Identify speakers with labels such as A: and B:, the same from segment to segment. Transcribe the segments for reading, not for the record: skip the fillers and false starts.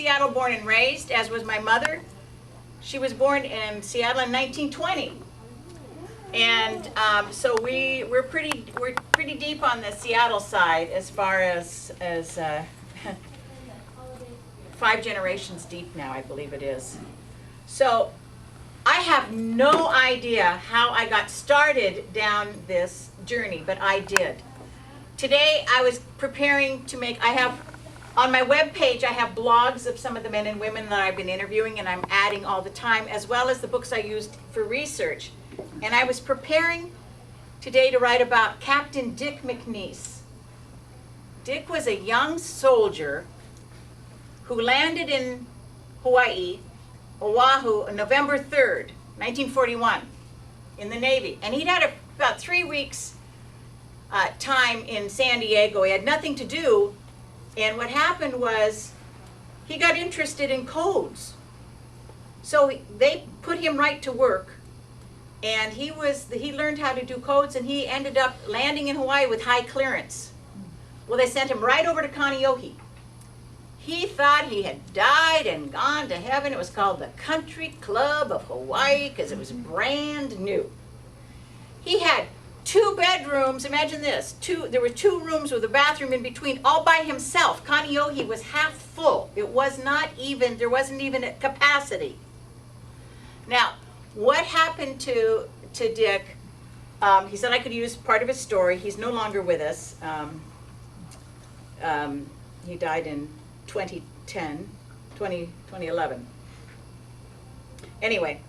A: Seattle born and raised, as was my mother. She was born in Seattle in 1920. And so we're pretty deep on the Seattle side as far as 5 generations deep now, I believe it is. So I have no idea how I got started down this journey, but I did. Today I was preparing to make, on my webpage I have blogs of some of the men and women that I've been interviewing, and I'm adding all the time, as well as the books I used for research. And I was preparing today to write about Captain Dick McNeese. Dick was a young soldier who landed in Hawaii, Oahu, on November 3rd, 1941, in the Navy. And he'd had about 3 weeks time in San Diego. He had nothing to do. And what happened was he got interested in codes. So they put him right to work. And he learned how to do codes, and he ended up landing in Hawaii with high clearance. Well, they sent him right over to Kaneohe. He thought he had died and gone to heaven. It was called the Country Club of Hawaii because it was brand new. He had 2 bedrooms, imagine this, there were 2 rooms with a bathroom in between, all by himself. Kaneohe was half full. It was not even, there wasn't even a capacity. Now, what happened to Dick, he said I could use part of his story. He's no longer with us. He died in 2011. Anyway,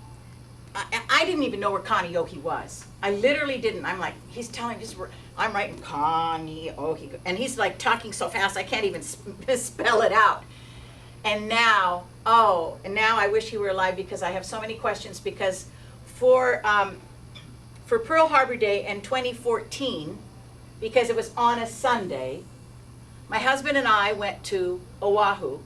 A: I didn't even know where Kaneohe was. I literally didn't. I'm like, he's telling us, I'm writing Kaneohe, and he's like talking so fast I can't even spell it out. And now, I wish he were alive because I have so many questions, because for Pearl Harbor Day in 2014, because it was on a Sunday, my husband and I went to Oahu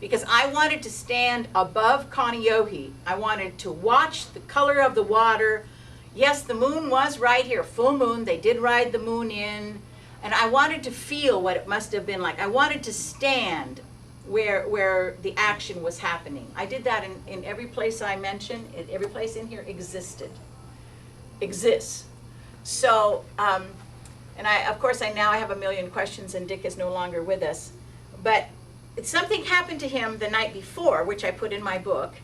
A: because I wanted to stand above Kaneohe. I wanted to watch the color of the water. Yes, the moon was right here, full moon. They did ride the moon in. And I wanted to feel what it must have been like. I wanted to stand where the action was happening. I did that in every place I mentioned. Every place in here exists. So, and of course, now I have a million questions, and Dick is no longer with us. But something happened to him the night before, which I put in my book,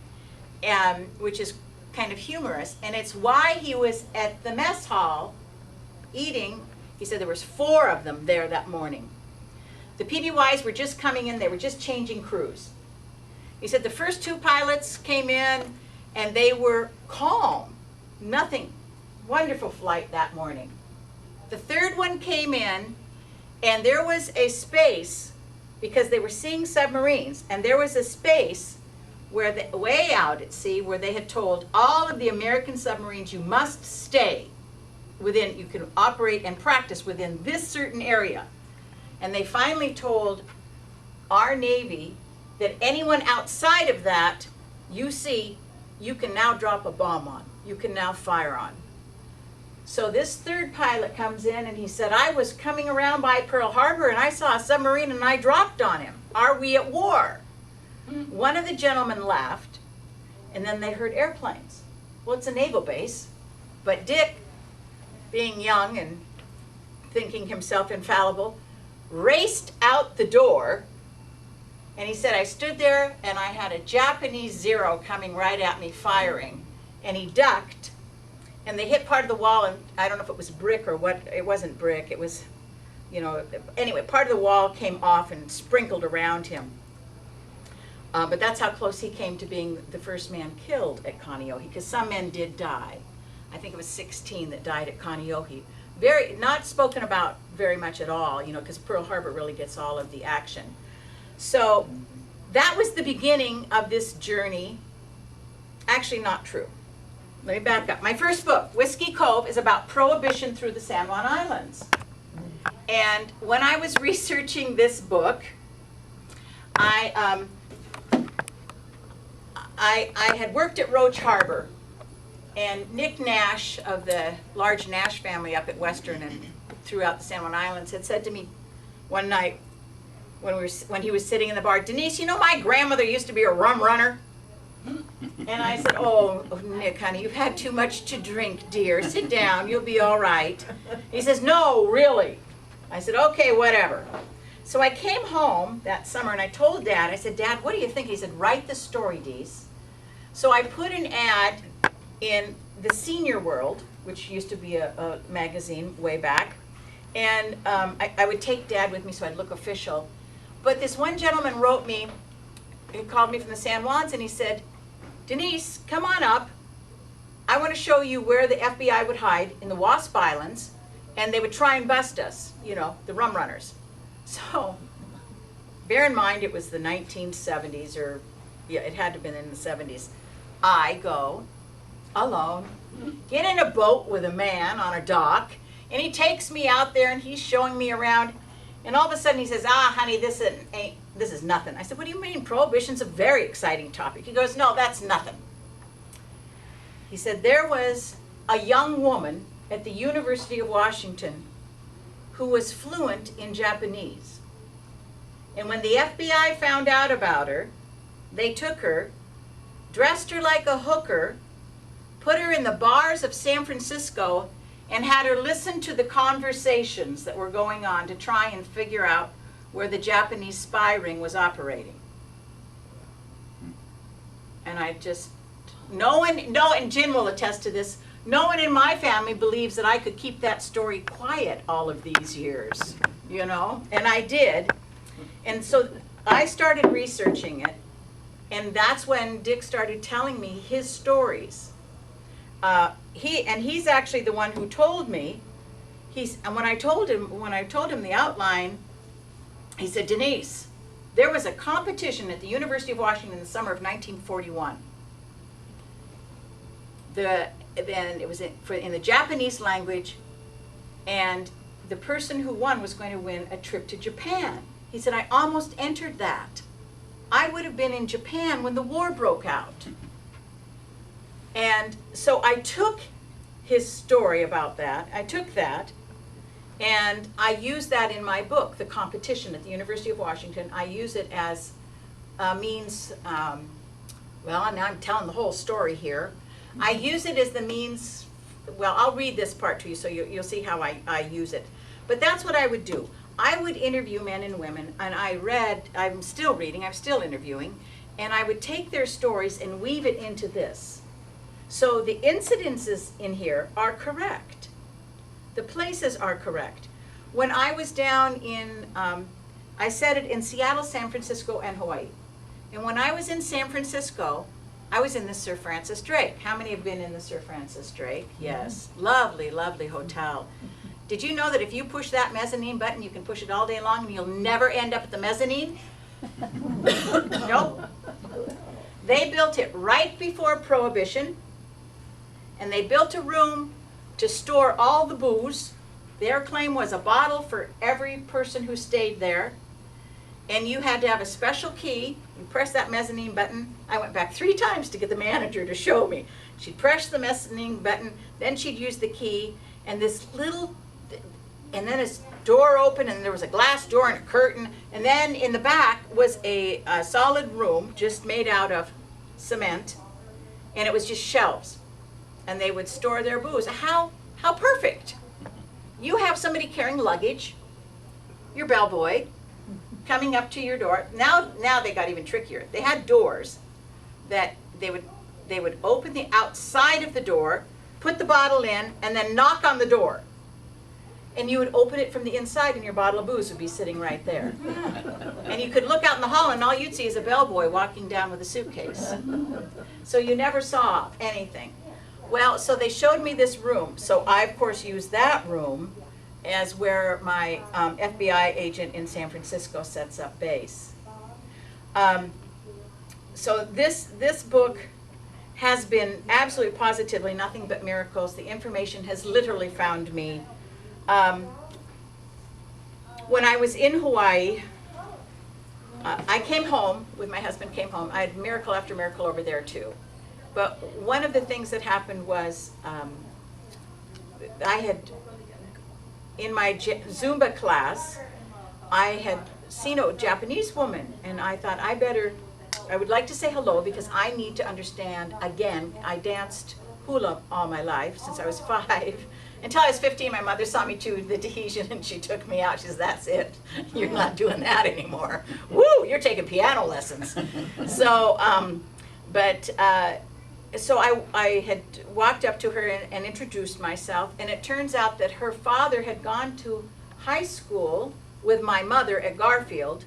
A: which is kind of humorous. And it's why he was at the mess hall eating. He said there was 4 of them there that morning. The PBYs were just coming in. They were just changing crews. He said the first 2 pilots came in, and they were calm. Nothing. Wonderful flight that morning. The 3rd one came in, and there was a space, because they were seeing submarines, and there was a space where way out at sea where they had told all of the American submarines, you must stay within, you can operate and practice within this certain area. And they finally told our Navy that anyone outside of that, you can now drop a bomb on, you can now fire on. So this 3rd pilot comes in, and he said, I was coming around by Pearl Harbor and I saw a submarine and I dropped on him. Are we at war? One of the gentlemen laughed, and then they heard airplanes. Well, it's a naval base, but Dick, being young and thinking himself infallible, raced out the door, and he said, I stood there and I had a Japanese Zero coming right at me firing, and he ducked. And they hit part of the wall, and I don't know if it was brick or what. It wasn't brick. It was, anyway, part of the wall came off and sprinkled around him. But that's how close he came to being the first man killed at Kaneohe, because some men did die. I think it was 16 that died at Kaneohe. Not spoken about very much at all, because Pearl Harbor really gets all of the action. So that was the beginning of this journey. Actually, not true. Let me back up. My first book, Whiskey Cove, is about prohibition through the San Juan Islands. And when I was researching this book, I had worked at Roach Harbor, and Nick Nash of the large Nash family up at Western and throughout the San Juan Islands had said to me one night, when he was sitting in the bar, Denise, you know my grandmother used to be a rum runner? And I said, oh, Nick, honey, you've had too much to drink, dear. Sit down, you'll be all right. He says, no, really. I said, okay, whatever. So I came home that summer and I told Dad, I said, Dad, what do you think? He said, write the story, Deese. So I put an ad in the Senior World, which used to be a magazine way back, and I would take Dad with me so I'd look official. But this one gentleman wrote me, he called me from the San Juans, and he said, Denise, come on up. I want to show you where the FBI would hide in the Wasp Islands, and they would try and bust us, you know, the rum runners. So, bear in mind it was the 1970s, or, yeah, it had to have been in the 70s. I go alone, get in a boat with a man on a dock, and he takes me out there and he's showing me around, and all of a sudden he says, ah, honey, this is nothing. I said, what do you mean? Prohibition's a very exciting topic. He goes, no, that's nothing. He said, there was a young woman at the University of Washington who was fluent in Japanese. And when the FBI found out about her, they took her, dressed her like a hooker, put her in the bars of San Francisco, and had her listen to the conversations that were going on to try and figure out where the Japanese spy ring was operating. And I just, and Jim will attest to this, no one in my family believes that I could keep that story quiet all of these years, you know, and I did. And so I started researching it, and that's when Dick started telling me his stories. He's actually the one who told me. And when I told him the outline, he said, Denise, there was a competition at the University of Washington in the summer of 1941. Then it was in the Japanese language, and the person who won was going to win a trip to Japan. He said, I almost entered that. I would have been in Japan when the war broke out. And so I took his story about that, and I used that in my book, The Competition at the University of Washington. I use it as a means, well, now I'm telling the whole story here. I use it as the means, well, I'll read this part to you so you'll see how I use it. But that's what I would do. I would interview men and women, and I'm still reading, I'm still interviewing, and I would take their stories and weave it into this. So the incidences in here are correct. The places are correct. When I was down in, I said it in Seattle, San Francisco, and Hawaii. And when I was in San Francisco, I was in the Sir Francis Drake. How many have been in the Sir Francis Drake? Yes. Lovely, lovely hotel. Did you know that if you push that mezzanine button, you can push it all day long and you'll never end up at the mezzanine? Nope. They built it right before Prohibition, and they built a room to store all the booze. Their claim was a bottle for every person who stayed there, and you had to have a special key. You press that mezzanine button. I went back 3 times to get the manager to show me. She'd press the mezzanine button, then she'd use the key, and and then this door opened, and there was a glass door and a curtain, and then in the back was a solid room just made out of cement, and it was just shelves, and they would store their booze. How perfect! You have somebody carrying luggage, your bellboy, coming up to your door. Now they got even trickier. They had doors that they would open the outside of the door, put the bottle in, and then knock on the door. And you would open it from the inside, and your bottle of booze would be sitting right there. And you could look out in the hall, and all you'd see is a bellboy walking down with a suitcase. So you never saw anything. Well, so they showed me this room. So I, of course, used that room as where my FBI agent in San Francisco sets up base. So this book has been absolutely positively nothing but miracles. The information has literally found me. When I was in Hawaii, I came home, with my husband came home. I had miracle after miracle over there too. But one of the things that happened was I had, in my Zumba class, I had Frisino, Japanese woman. And I thought I would like to say hello because I need to understand, again, I danced hula all my life since I was 5. Until I was 15, my mother saw me to the Tahitian and she took me out. She says, that's it. You're not doing that anymore. Woo, you're taking piano lessons. So, so I had walked up to her and introduced myself, and it turns out that her father had gone to high school with my mother at Garfield,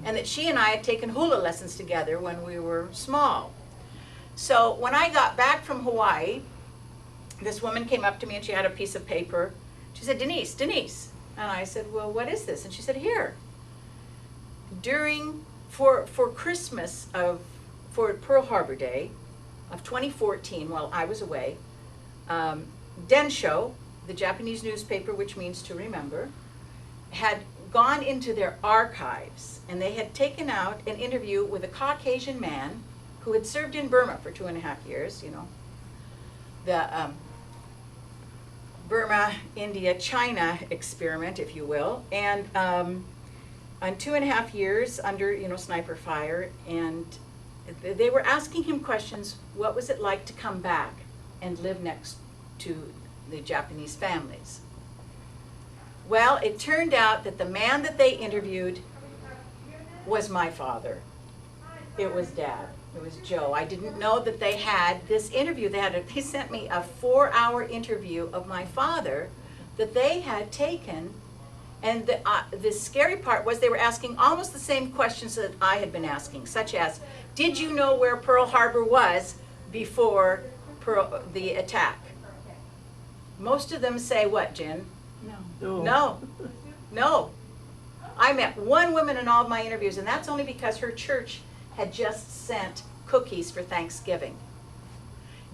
A: and that she and I had taken hula lessons together when we were small. So when I got back from Hawaii, this woman came up to me and she had a piece of paper. She said, Denise, Denise. And I said, well, what is this? And she said, here. For Christmas for Pearl Harbor Day of 2014, while I was away, Densho, the Japanese newspaper, which means to remember, had gone into their archives and they had taken out an interview with a Caucasian man who had served in Burma for 2.5 years, you know, the Burma, India, China experiment, if you will, and on 2.5 years under, you know, sniper fire, and they were asking him questions. What was it like to come back and live next to the Japanese families? Well, it turned out that the man that they interviewed was my father. It was Dad. It was Joe. I didn't know that they had this interview. They sent me a 4-hour interview of my father that they had taken. And the scary part was they were asking almost the same questions that I had been asking, such as, did you know where Pearl Harbor was before the attack? Most of them say what, Jen? No. No. No. I met one woman in all of my interviews, and that's only because her church had just sent cookies for Thanksgiving.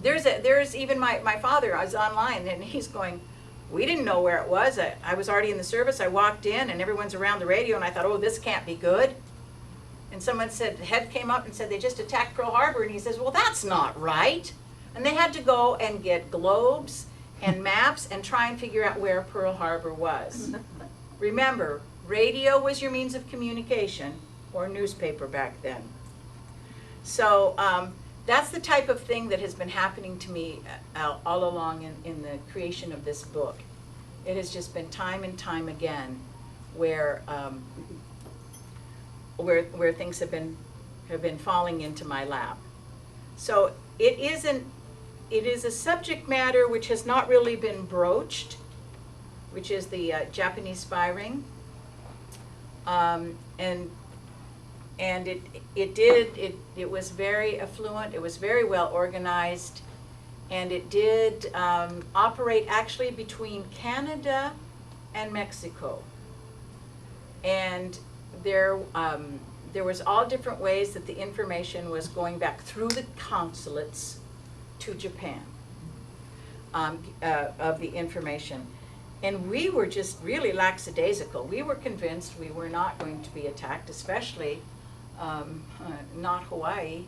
A: There's even my father, I was online, and he's going, we didn't know where it was. I was already in the service. I walked in, and everyone's around the radio, and I thought, oh, this can't be good. And someone said, the head came up and said, they just attacked Pearl Harbor, and he says, well, that's not right. And they had to go and get globes and maps and try and figure out where Pearl Harbor was. Remember, radio was your means of communication, or newspaper back then. So that's the type of thing that has been happening to me all along in the creation of this book. It has just been time and time again where things have been falling into my lap. So it is a subject matter which has not really been broached, which is the Japanese spy ring, and it was very affluent, it was very well organized, and it did operate actually between Canada and Mexico. And there was all different ways that the information was going back through the consulates to Japan of the information. And we were just really lackadaisical. We were convinced we were not going to be attacked, especially not Hawaii,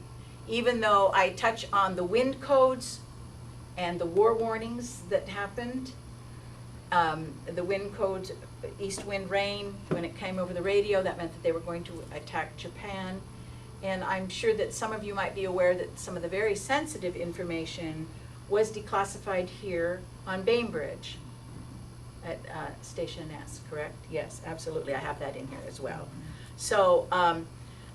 A: even though I touch on the wind codes and the war warnings that happened. The wind codes, east wind rain, when it came over the radio, that meant that they were going to attack Japan. And I'm sure that some of you might be aware that some of the very sensitive information was declassified here on Bainbridge at Station S, correct? Yes, absolutely. I have that in here as well. So,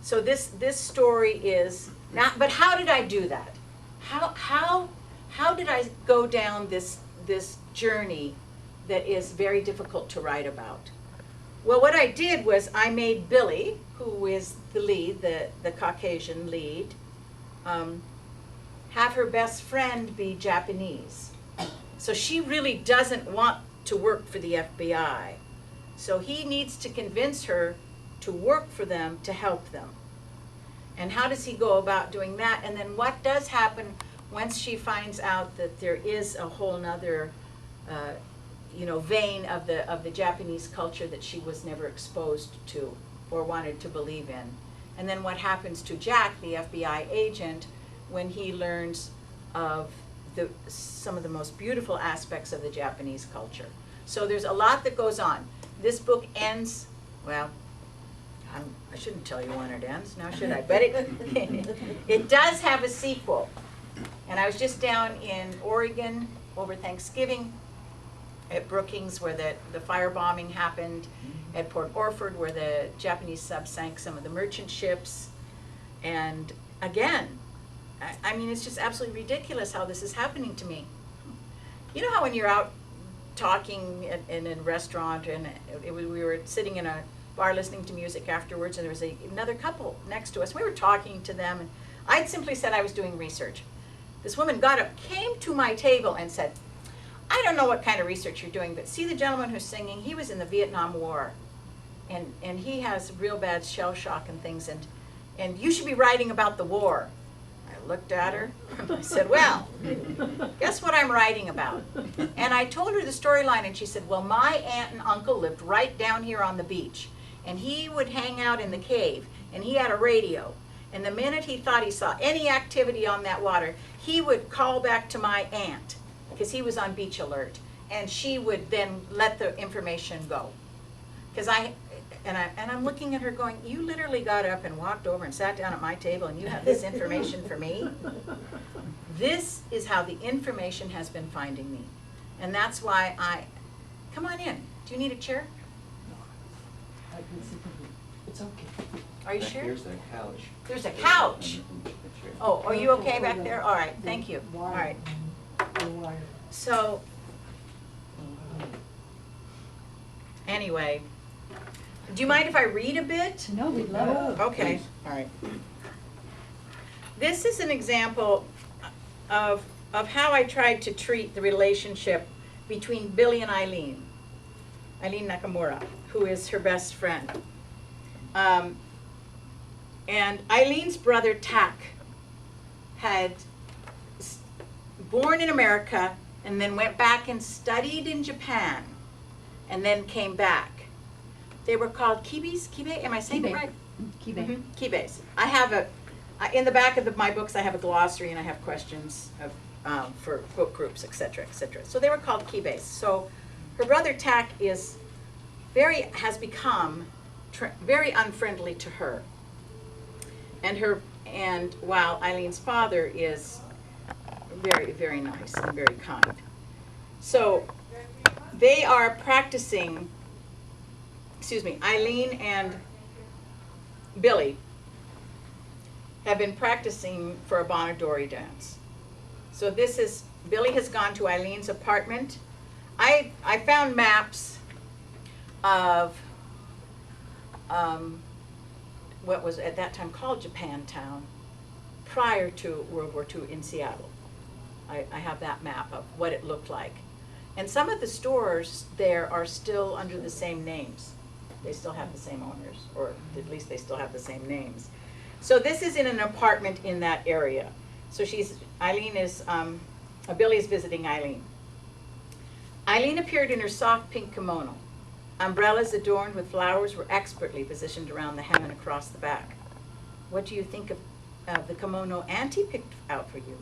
A: so this story is not. But how did I do that? How did I go down this journey that is very difficult to write about? Well, what I did was I made Billy, who is the lead, the Caucasian lead, have her best friend be Japanese. So she really doesn't want to work for the FBI. So he needs to convince her to work for them to help them. And how does he go about doing that? And then what does happen once she finds out that there is a whole nother vein of the Japanese culture that she was never exposed to or wanted to believe in? And then what happens to Jack, the FBI agent, when he learns of some of the most beautiful aspects of the Japanese culture? So there's a lot that goes on. This book ends, well, I shouldn't tell you when it ends, now should I? But it does have a sequel. And I was just down in Oregon over Thanksgiving at Brookings where the firebombing happened, at Port Orford where the Japanese sub sank some of the merchant ships. And again, I mean, it's just absolutely ridiculous how this is happening to me. You know how when you're out talking in a restaurant and we were sitting in a bar listening to music afterwards, and there was another couple next to us. We were talking to them, and I'd simply said I was doing research. This woman got up, came to my table and said, I don't know what kind of research you're doing, but see the gentleman who's singing, he was in the Vietnam War, and he has real bad shell shock and things, and you should be writing about the war. I looked at her, and I said, well, guess what I'm writing about? And I told her the storyline, and she said, well, my aunt and uncle lived right down here on the beach, and he would hang out in the cave, and he had a radio, and the minute he thought he saw any activity on that water, he would call back to my aunt, because he was on beach alert, and she would then let the information go. Because I'm looking at her going, you literally got up and walked over and sat down at my table and you have this information for me? This is how the information has been finding me. And that's why come on in. Do you need a chair?
B: No, it's okay.
A: Are you sure?
C: Here's a couch.
A: There's a couch. Oh, are you okay back there? All right, thank you. All right. So, anyway, do you mind if I read a bit?
B: No, we'd love it.
A: Okay, all right. This is an example of how I tried to treat the relationship between Billy and Eileen Nakamura, who is her best friend. And Eileen's brother, Tak, had born in America and then went back and studied in Japan and then came back. They were called kibes? Kibe? Am I saying it right?
B: Kibe.
A: Mm-hmm. Kibes. I have in the back of my books, I have a glossary and I have questions for book groups, etc., etc. So they were called kibes. So her brother Tak has become very unfriendly to her. And while Eileen's father is very, very nice and very kind. So they are practicing, Eileen and Billy have been practicing for a Bonadori dance. So Billy has gone to Eileen's apartment. I found maps of what was at that time called Japantown prior to World War II in Seattle. I have that map of what it looked like. And some of the stores there are still under the same names. They still have the same owners, or at least they still have the same names. So this is in an apartment in that area. So Billy is visiting Eileen. Eileen appeared in her soft pink kimono. Umbrellas adorned with flowers were expertly positioned around the hem and across the back. What do you think of the kimono Auntie picked out for you?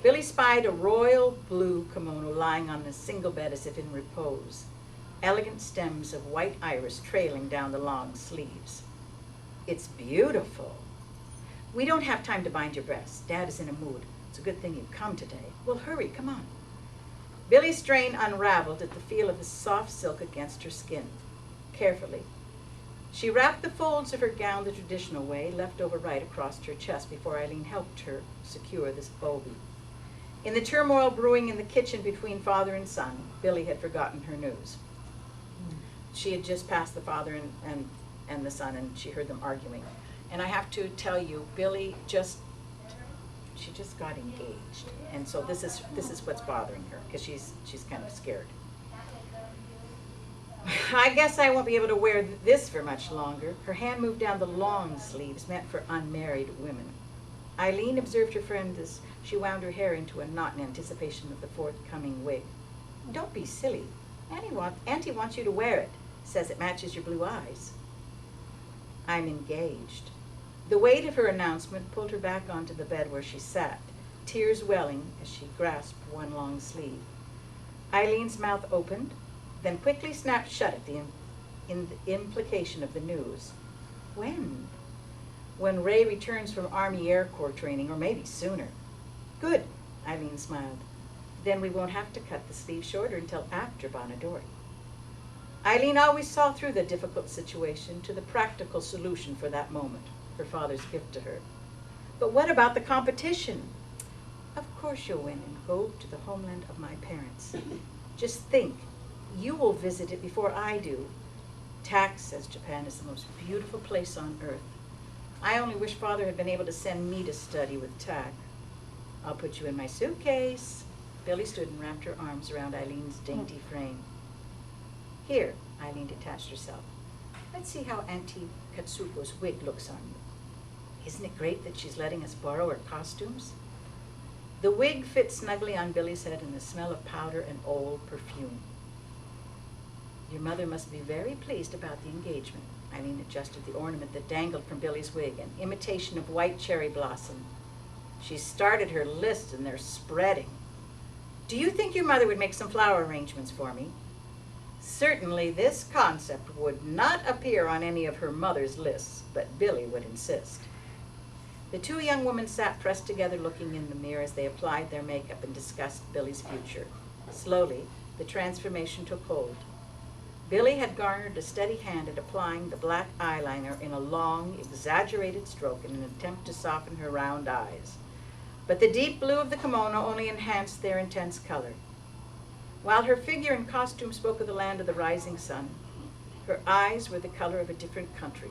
A: Billy spied a royal blue kimono lying on a single bed as if in repose. Elegant stems of white iris trailing down the long sleeves. It's beautiful. We don't have time to bind your breasts. Dad is in a mood. It's a good thing you've come today. Well, hurry, come on. Billy's strain unraveled at the feel of the soft silk against her skin. Carefully, she wrapped the folds of her gown the traditional way, left over right across her chest before Eileen helped her secure this bobby. In the turmoil brewing in the kitchen between father and son, Billy had forgotten her news. She had just passed the father and the son, and she heard them arguing. And I have to tell you, Billy she just got engaged, and so this is what's bothering her, because she's kind of scared. I guess I won't be able to wear this for much longer. Her hand moved down the long sleeves meant for unmarried women. Eileen observed her friend as she wound her hair into a knot in anticipation of the forthcoming wig. Don't be silly. Auntie wants you to wear it. Says it matches your blue eyes. I'm engaged. The weight of her announcement pulled her back onto the bed where she sat, tears welling as she grasped one long sleeve. Eileen's mouth opened, then quickly snapped shut at the implication of the news. When? When Ray returns from Army Air Corps training, or maybe sooner. Good, Eileen smiled. Then we won't have to cut the sleeve shorter until after Bonadori. Eileen always saw through the difficult situation to the practical solution for that moment, her father's gift to her. But what about the competition? Of course you'll win and go to the homeland of my parents. Just think, you will visit it before I do. Tack says Japan is the most beautiful place on earth. I only wish Father had been able to send me to study with Tack. I'll put you in my suitcase. Billy stood and wrapped her arms around Eileen's dainty frame. Here, Eileen detached herself. Let's see how Auntie Katsuko's wig looks on you. Isn't it great that she's letting us borrow her costumes? The wig fit snugly on Billy's head in the smell of powder and old perfume. Your mother must be very pleased about the engagement. Eileen adjusted the ornament that dangled from Billy's wig, an imitation of white cherry blossom. She started her list and they're spreading. Do you think your mother would make some flower arrangements for me? Certainly this concept would not appear on any of her mother's lists, but Billy would insist. The two young women sat pressed together looking in the mirror as they applied their makeup and discussed Billy's future. Slowly, the transformation took hold. Billy had garnered a steady hand at applying the black eyeliner in a long, exaggerated stroke in an attempt to soften her round eyes. But the deep blue of the kimono only enhanced their intense color. While her figure and costume spoke of the land of the rising sun, her eyes were the color of a different country.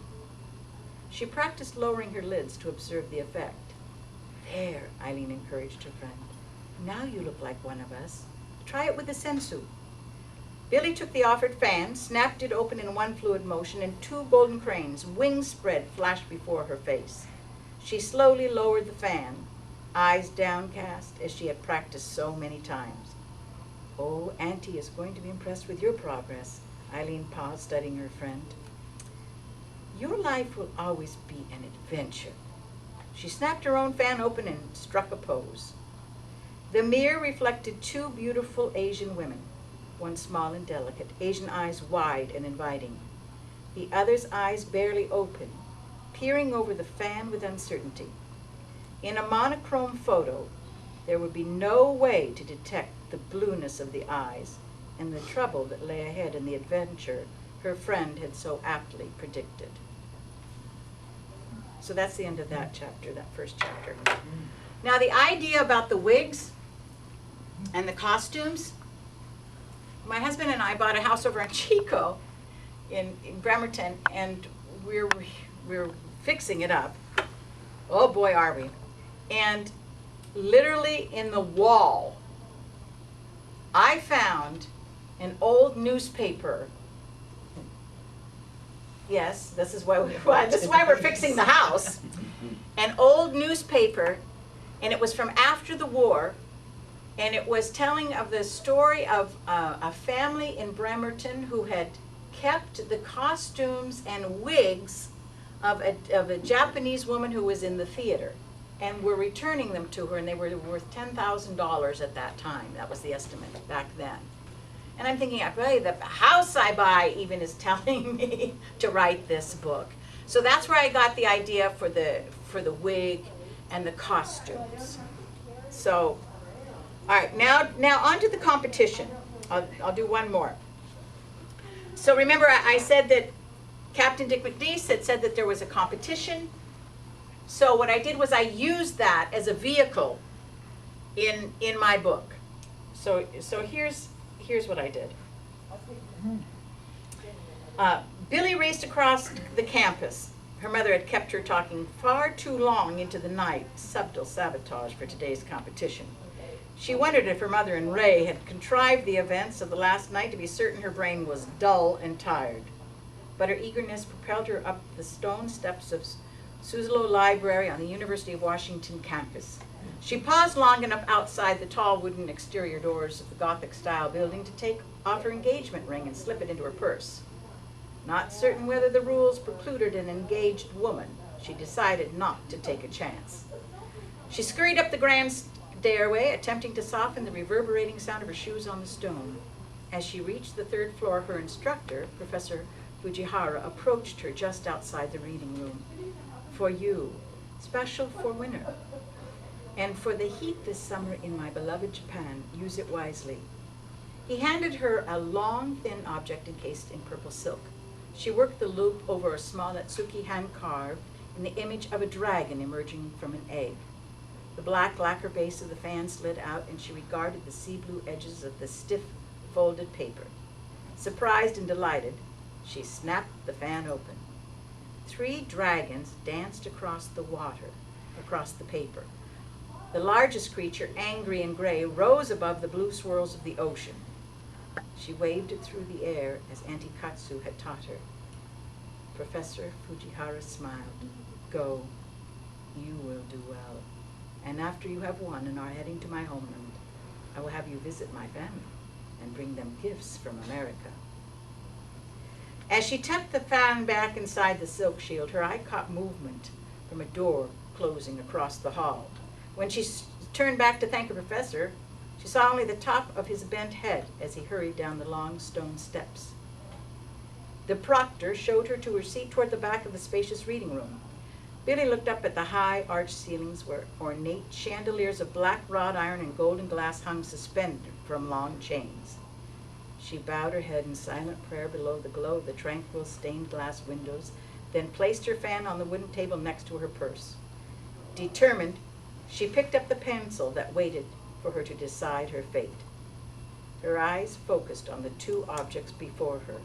A: She practiced lowering her lids to observe the effect. There, Eileen encouraged her friend. Now you look like one of us. Try it with the sensu. Billy took the offered fan, snapped it open in one fluid motion, and two golden cranes, wings spread, flashed before her face. She slowly lowered the fan, eyes downcast, as she had practiced so many times. Oh, Auntie is going to be impressed with your progress. Eileen paused, studying her friend. Your life will always be an adventure. She snapped her own fan open and struck a pose. The mirror reflected two beautiful Asian women, one small and delicate, Asian eyes wide and inviting, the other's eyes barely open, peering over the fan with uncertainty. In a monochrome photo, there would be no way to detect the blueness of the eyes and the trouble that lay ahead in the adventure her friend had so aptly predicted. So that's the end of that chapter, that first chapter. Now the idea about the wigs and the costumes, my husband and I bought a house over in Chico in Bremerton, and we're fixing it up. Oh boy, are we. And literally in the wall, I found an old newspaper. Yes, this is why we're fixing the house. An old newspaper, and it was from after the war, and it was telling of the story of a family in Bremerton who had kept the costumes and wigs of a Japanese woman who was in the theater, and were returning them to her, and they were worth $10,000 at that time. That was the estimate back then. And I'm thinking, hey, the house I buy even is telling me to write this book. So that's where I got the idea for the wig and the costumes. So, all right, now on to the competition. I'll do one more. So remember, I said that Captain Dick McNeese had said that there was a competition. So what I did was I used that as a vehicle in my book. So here's what I did. Billy raced across the campus. Her mother had kept her talking far too long into the night, subtle sabotage for today's competition. She wondered if her mother and Ray had contrived the events of the last night to be certain her brain was dull and tired. But her eagerness propelled her up the stone steps of Suzzallo Library on the University of Washington campus. She paused long enough outside the tall wooden exterior doors of the Gothic-style building to take off her engagement ring and slip it into her purse. Not certain whether the rules precluded an engaged woman, she decided not to take a chance. She scurried up the grand stairway, attempting to soften the reverberating sound of her shoes on the stone. As she reached the third floor, her instructor, Professor Fujihara approached her just outside the reading room. For you, special for winter. And for the heat this summer in my beloved Japan, use it wisely. He handed her a long, thin object encased in purple silk. She worked the loop over a small Natsuki hand-carved in the image of a dragon emerging from an egg. The black lacquer base of the fan slid out, and she regarded the sea blue edges of the stiff, folded paper. Surprised and delighted, she snapped the fan open. 3 dragons danced across the water, across the paper. The largest creature, angry and gray, rose above the blue swirls of the ocean. She waved it through the air as Auntie Katsu had taught her. Professor Fujihara smiled. Go, you will do well. And after you have won and are heading to my homeland, I will have you visit my family and bring them gifts from America. As she tucked the fan back inside the silk shield, her eye caught movement from a door closing across the hall. When she turned back to thank her professor, she saw only the top of his bent head as he hurried down the long stone steps. The proctor showed her to her seat toward the back of the spacious reading room. Billy looked up at the high arched ceilings where ornate chandeliers of black wrought iron and golden glass hung suspended from long chains. She bowed her head in silent prayer below the glow of the tranquil stained glass windows, then placed her fan on the wooden table next to her purse. Determined, she picked up the pencil that waited for her to decide her fate. Her eyes focused on the 2 objects before her.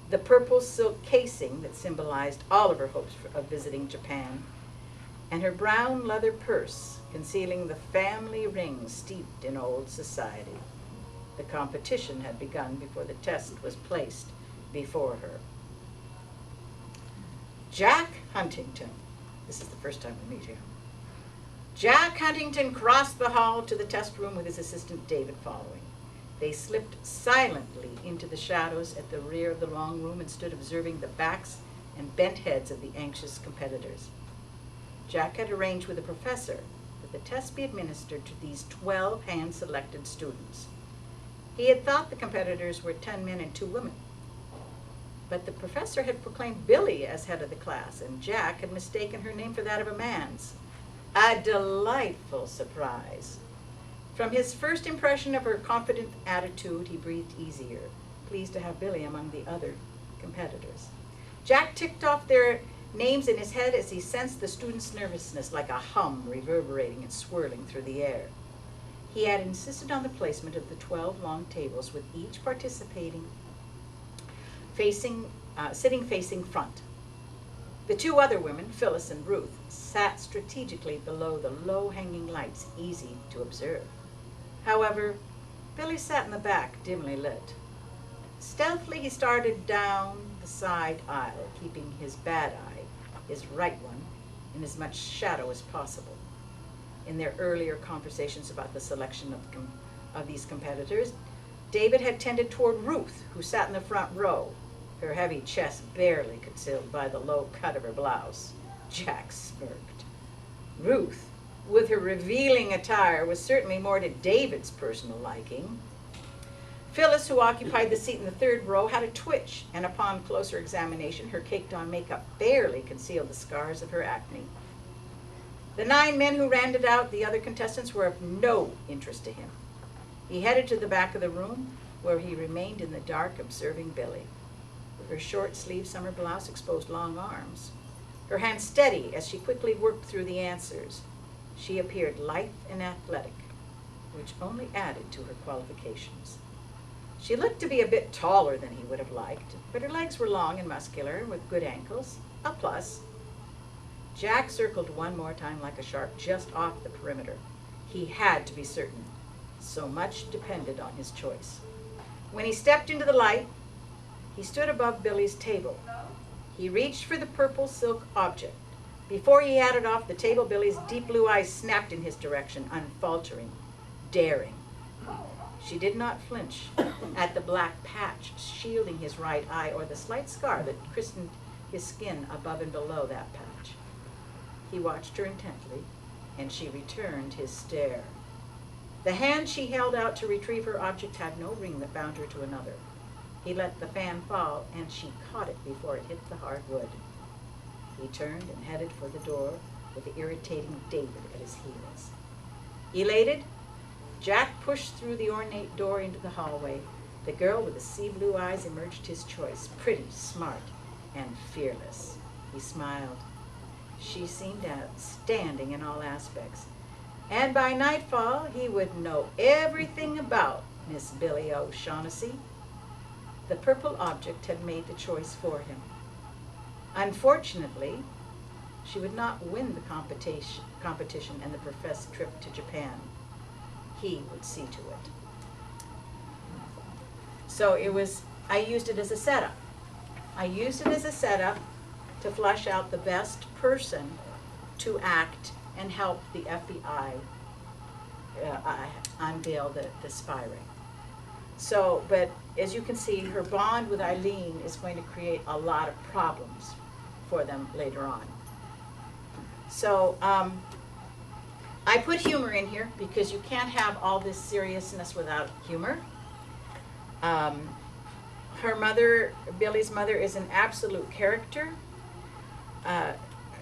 A: The purple silk casing that symbolized all of her hopes of visiting Japan, and her brown leather purse concealing the family ring steeped in old society. The competition had begun before the test was placed before her. Jack Huntington. This is the first time we meet him. Jack Huntington crossed the hall to the test room with his assistant David following. They slipped silently into the shadows at the rear of the long room and stood observing the backs and bent heads of the anxious competitors. Jack had arranged with the professor that the test be administered to these 12 hand-selected students. He had thought the competitors were 10 men and 2 women. But the professor had proclaimed Billy as head of the class, and Jack had mistaken her name for that of a man's. A delightful surprise. From his first impression of her confident attitude, he breathed easier, pleased to have Billy among the other competitors. Jack ticked off their names in his head as he sensed the students' nervousness like a hum reverberating and swirling through the air. He had insisted on the placement of the 12 long tables, with each participating sitting facing front. The 2 other women, Phyllis and Ruth, sat strategically below the low-hanging lights, easy to observe. However, Billy sat in the back, dimly lit. Stealthily, he started down the side aisle, keeping his bad eye, his right one, in as much shadow as possible. In their earlier conversations about the selection of these competitors, David had tended toward Ruth, who sat in the front row, her heavy chest barely concealed by the low cut of her blouse. Jack smirked. Ruth, with her revealing attire, was certainly more to David's personal liking. Phyllis, who occupied the seat in the 3rd row, had a twitch, and upon closer examination, her caked-on makeup barely concealed the scars of her acne. The 9 men who rounded out the other contestants were of no interest to him. He headed to the back of the room, where he remained in the dark observing Billy. Her short-sleeved summer blouse exposed long arms. Her hands steady as she quickly worked through the answers. She appeared lithe and athletic, which only added to her qualifications. She looked to be a bit taller than he would have liked, but her legs were long and muscular, with good ankles, a plus. Jack circled one more time like a shark just off the perimeter. He had to be certain. So much depended on his choice. When he stepped into the light, he stood above Billy's table. He reached for the purple silk object. Before he had it off the table, Billy's deep blue eyes snapped in his direction, unfaltering, daring. She did not flinch at the black patch shielding his right eye or the slight scar that christened his skin above and below that patch. He watched her intently, and she returned his stare. The hand she held out to retrieve her object had no ring that bound her to another. He let the fan fall, and she caught it before it hit the hard wood. He turned and headed for the door with the irritating David at his heels. Elated, Jack pushed through the ornate door into the hallway. The girl with the sea blue eyes emerged his choice, pretty, smart, and fearless. He smiled. She seemed outstanding in all aspects. And by nightfall, he would know everything about Miss Billy O'Shaughnessy. The purple object had made the choice for him. Unfortunately, she would not win the competition and the professed trip to Japan. He would see to it. So I used it as a setup. I used it as a setup to flesh out the best person to act and help the FBI unveil the spy ring. So, but as you can see, her bond with Eileen is going to create a lot of problems for them later on. So, I put humor in here because you can't have all this seriousness without humor. Her mother, Billy's mother, is an absolute character.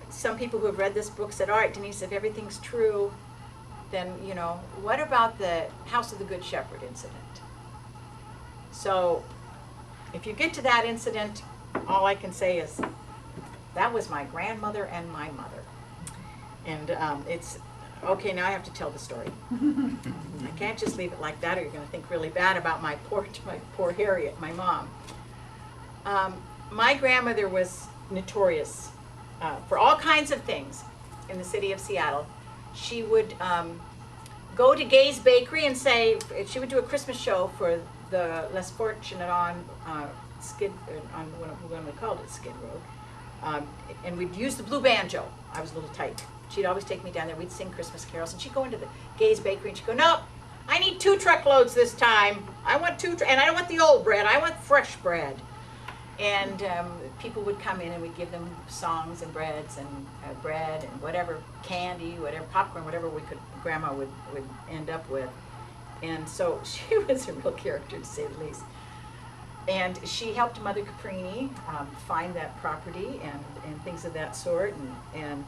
A: Some people who have read this book said, all right, Denise, if everything's true, then, you know, what about the House of the Good Shepherd incident? So, if you get to that incident, all I can say is, that was my grandmother and my mother. And it's, okay, now I have to tell the story. I can't just leave it like that or you're going to think really bad about my poor Harriet, my mom. My grandmother was notorious for all kinds of things in the city of Seattle. She would go to Gay's Bakery and say, she would do a Christmas show for the less fortunate on Skid, on when we called it Skid Road. And we'd use the blue banjo. I was a little tight. She'd always take me down there. We'd sing Christmas carols. And she'd go into the Gay's Bakery and she'd go, nope, I need 2 truckloads this time. I want 2, and I don't want the old bread. I want fresh bread. And people would come in and we'd give them songs and breads and bread and whatever, candy, whatever, popcorn, whatever Grandma would end up with. And so she was a real character, to say the least. And she helped Mother Caprini find that property and things of that sort. And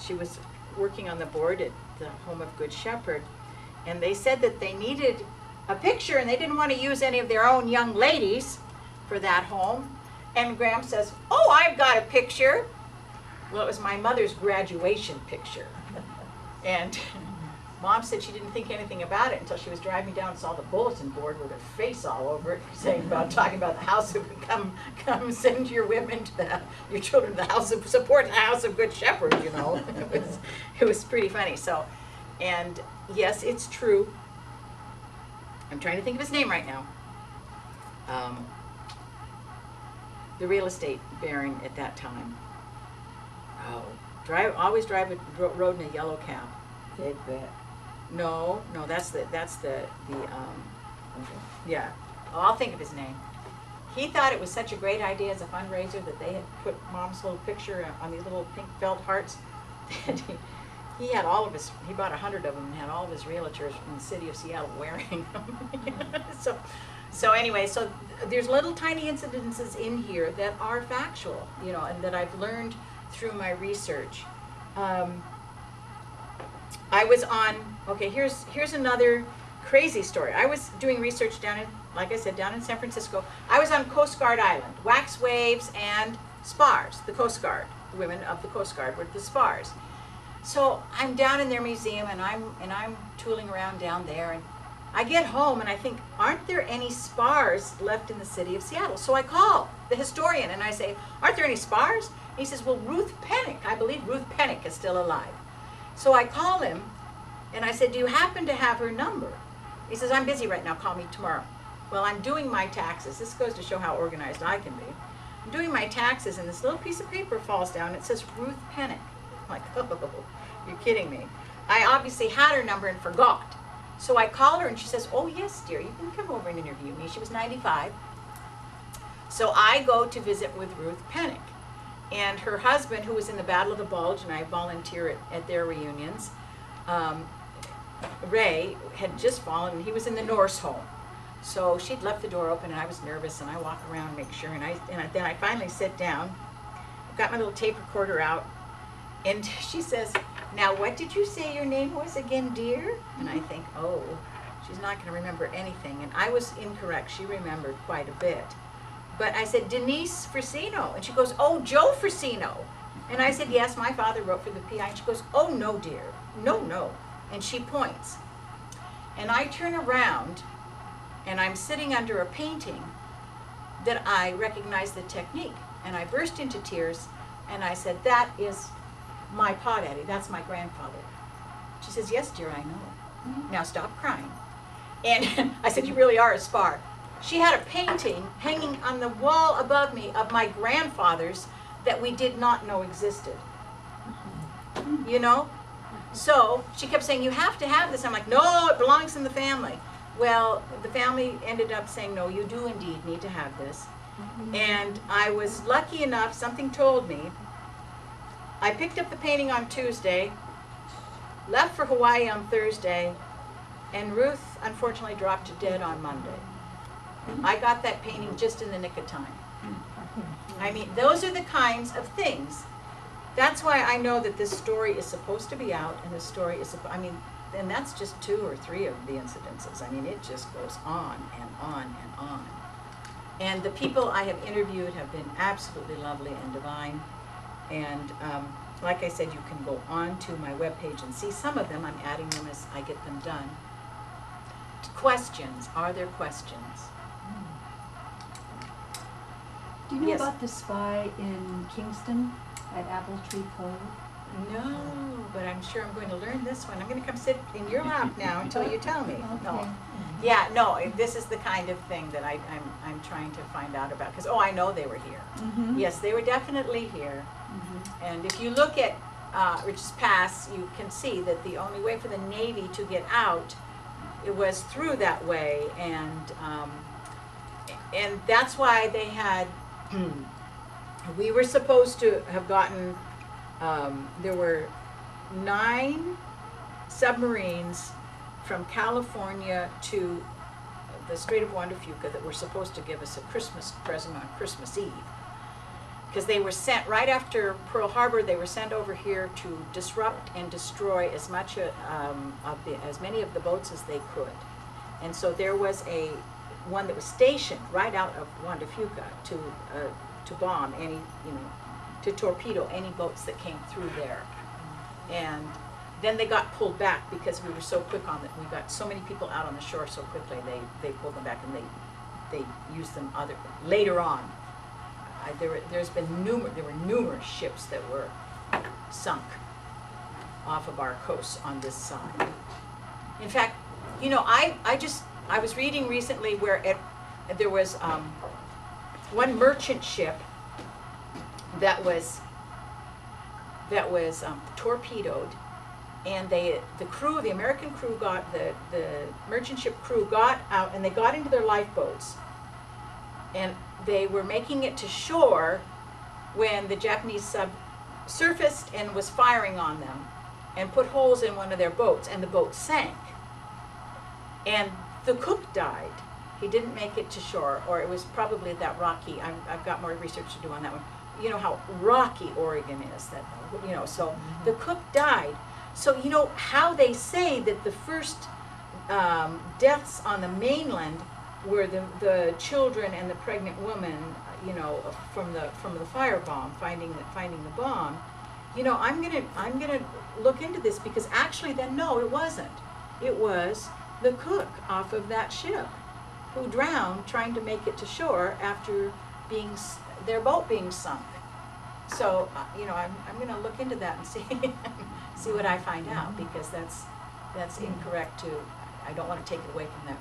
A: she was working on the board at the Home of Good Shepherd. And they said that they needed a picture and they didn't want to use any of their own young ladies for that home. And Graham says, oh, I've got a picture. Well, it was my mother's graduation picture. And Mom said she didn't think anything about it until she was driving down and saw the bulletin board with her face all over it, talking about the house of, come send your women to your children to the house of, support the House of Good Shepherd, you know. It was pretty funny. So, and yes, it's true. I'm trying to think of his name right now. The real estate baron at that time. Oh, always drive a road in a yellow cab.
B: Big bet.
A: No, that's the yeah. Oh, I'll think of his name. He thought it was such a great idea as a fundraiser that they had put Mom's little picture on these little pink felt hearts. And he had all of his, he bought 100 of them and had all of his realtors in the city of Seattle wearing them. So anyway, so there's little tiny incidences in here that are factual, you know, and that I've learned through my research. I was on, okay, here's another crazy story. I was doing research down in, like I said, down in San Francisco. I was on Coast Guard Island, wax waves and spars, the Coast Guard. The women of the Coast Guard were the spars. So I'm down in their museum and I'm tooling around down there, and I get home and I think, aren't there any spars left in the city of Seattle? So I call the historian and I say, aren't there any spars? He says, well, Ruth Pennick, I believe Ruth Pennick is still alive. So I call him and I said, do you happen to have her number? He says, I'm busy right now, call me tomorrow. Well, I'm doing my taxes. This goes to show how organized I can be. I'm doing my taxes and this little piece of paper falls down. It says Ruth Pennick. I'm like, oh, you're kidding me. I obviously had her number and forgot. So I call her and she says, oh yes, dear, you can come over and interview me. She was 95. So I go to visit with Ruth Pennick. And her husband, who was in the Battle of the Bulge, and I volunteer at their reunions, Ray, had just fallen, and he was in the Norse home. So she'd left the door open, and I was nervous, and I walk around and make sure, and then I finally sit down, got my little tape recorder out, and she says, "Now, what did you say your name was again, dear?" And I think, oh, she's not going to remember anything. And I was incorrect. She remembered quite a bit. But I said, "Denise Frisino." And she goes, "Oh, Joe Frisino." And I said, "Yes, my father wrote for the PI." And she goes, "Oh, no, dear. No, no." And she points. And I turn around, and I'm sitting under a painting that I recognize the technique. And I burst into tears, and I said, "That is my Pa Daddy. That's my grandfather." She says, "Yes, dear, I know. Now stop crying." And I said, "You really are a spar." She had a painting hanging on the wall above me of my grandfathers that we did not know existed. You know? So she kept saying, "You have to have this." I'm like, "No, it belongs in the family." Well, the family ended up saying, "No, you do indeed need to have this." And I was lucky enough, something told me, I picked up the painting on Tuesday, left for Hawaii on Thursday, and Ruth unfortunately dropped dead on Monday. I got that painting just in the nick of time. I mean, those are the kinds of things. That's why I know that this story is supposed to be out, and this story is, I mean, and that's just 2 or 3 of the incidences. I mean, it just goes on and on and on. And the people I have interviewed have been absolutely lovely and divine. And like I said, you can go on to my webpage and see some of them. I'm adding them as I get them done. Questions. Are there questions?
C: Do you know
A: Yes.
C: about the spy in Kingston at Apple Tree Cove?
A: No, but I'm sure I'm going to learn this one. I'm going to come sit in your lap now until you tell me. No.
C: Okay.
A: Yeah, no, this is the kind of thing that I'm trying to find out about. Because, oh, I know they were here.
C: Mm-hmm.
A: Yes, they were definitely here.
C: Mm-hmm.
A: And if you look at Rich's Pass, you can see that the only way for the Navy to get out, it was through that way. And that's why they had, we were supposed to have gotten, there were 9 submarines from California to the Strait of Juan de Fuca that were supposed to give us a Christmas present on Christmas Eve. Because they were sent right after Pearl Harbor. They were sent over here to disrupt and destroy as much as many of the boats as they could. And so there was one that was stationed right out of Juan de Fuca to bomb any, to torpedo any boats that came through there. And then they got pulled back because we were so quick on it. We got so many people out on the shore so quickly. They pulled them back, and they used them later on. There were numerous ships that were sunk off of our coast on this side. In fact, I was reading recently where there was one merchant ship that was torpedoed, and the American crew the merchant ship crew got out, and they got into their lifeboats, and they were making it to shore when the Japanese sub surfaced and was firing on them and put holes in one of their boats, and the boat sank. And the cook died. He didn't make it to shore, or it was probably that rocky. I've got more research to do on that one. You know how rocky Oregon is. So the cook died. So you know how they say that the first deaths on the mainland were the children and the pregnant woman, from the firebomb, finding the bomb. I'm gonna look into this, because actually then no, it wasn't. It was the cook off of that ship who drowned trying to make it to shore after their boat being sunk. So I'm gonna look into that and see what I find out, because that's incorrect too. I don't want to take it away from that